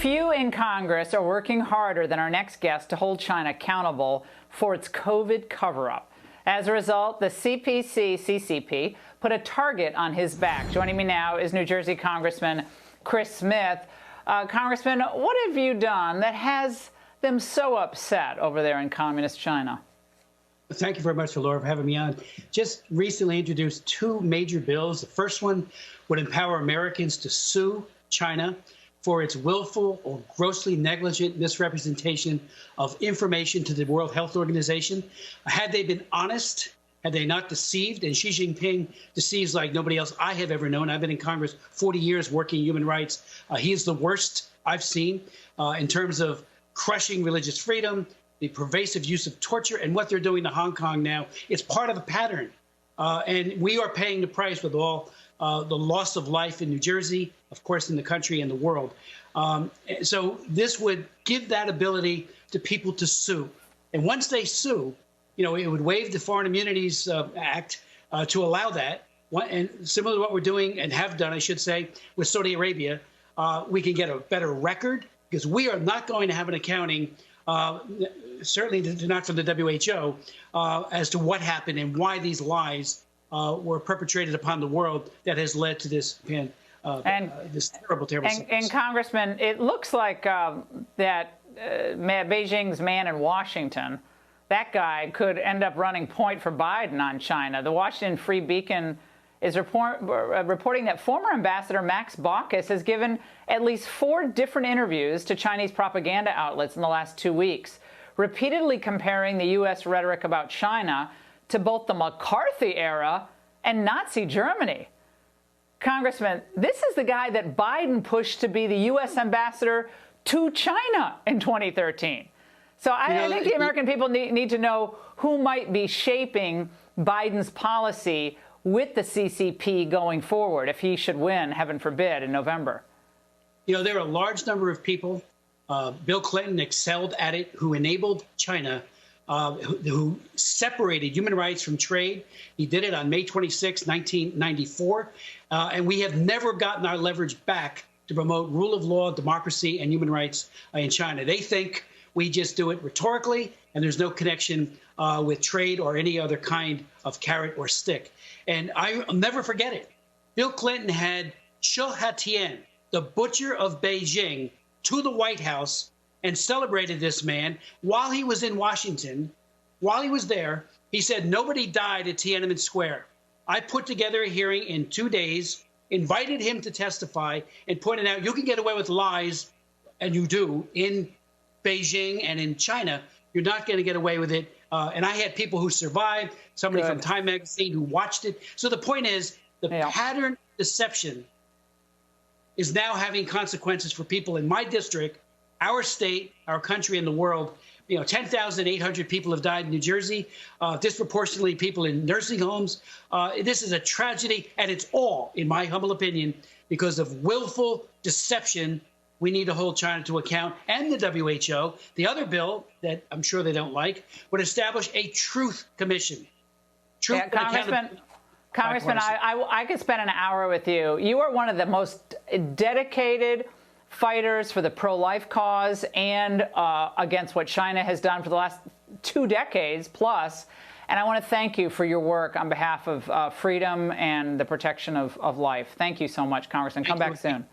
Few in Congress are working harder than our next guest to hold China accountable for its COVID cover-up. As a result, the CCP put a target on his back. Joining me now is New Jersey Congressman Chris Smith. Congressman, what have you done that has them so upset over there in communist China? Thank you very much, Laura, for having me on. Just recently introduced two major bills. The first one would empower Americans to sue China for its willful or grossly negligent misrepresentation of information to the World Health Organization. Had they been honest, had they not deceived, and Xi Jinping deceives like nobody else I have ever known. I've been in Congress 40 years working human rights. He is the worst I've seen in terms of crushing religious freedom, the pervasive use of torture, and what they're doing to Hong Kong now. It's part of a pattern. And we are paying the price with all the loss of life in New Jersey, of course, in the country and the world. So this would give that ability to people to sue. And once they sue, you know, it would waive the Foreign Immunities Act to allow that. And similar to what we're doing and have done, I should say, with Saudi Arabia, we can get a better record because we are not going to have an accounting, certainly not from the WHO, as to what happened and why these lies were perpetrated upon the world that has led to this this terrible and Congressman, it looks like that Beijing's man in Washington, that guy could end up running point for Biden on China. The Washington Free Beacon is reporting that former Ambassador Max Baucus has given at least 4 different interviews to Chinese propaganda outlets in the last 2 weeks, repeatedly comparing the U.S. rhetoric about China to both the McCarthy era and Nazi Germany. Congressman, this is the guy that Biden pushed to be the U.S. ambassador to China in 2013. So I think the American people need to know who might be shaping Biden's policy with the CCP going forward if he should win, heaven forbid, in November. You know, there are a large number of people, Bill Clinton excelled at it, who enabled China, who separated human rights from trade. He did it on May 26, 1994. And we have never gotten our leverage back to promote rule of law, democracy, and human rights in China. They think we just do it rhetorically, and there's no connection with trade or any other kind of carrot or stick. And I'll never forget it. Bill Clinton had Xu Hatian, the butcher of Beijing, to the White House and celebrated this man while he was in Washington. While he was there, he said nobody died at Tiananmen Square. I put together a hearing in 2 days, invited him to testify, and pointed out you can get away with lies, and you do, in Beijing and in China. You're not going to get away with it. And I had people who survived, somebody from Time Magazine who watched it. So the point is, the pattern of deception is now having consequences for people in my district, our state, our country, and the world. You know, 10,800 people have died in New Jersey, disproportionately people in nursing homes. This is a tragedy, and it's all, in my humble opinion, because of willful deception. We need to hold China to account, and the WHO. The other bill that I'm sure they don't like would establish a truth commission. Congressman, I could spend an hour with you. You are one of the most dedicated fighters for the pro-life cause and against what China has done for the last 2 decades plus. And I want to thank you for your work on behalf of freedom and the protection of life. Thank you so much, Congressman. Come back soon.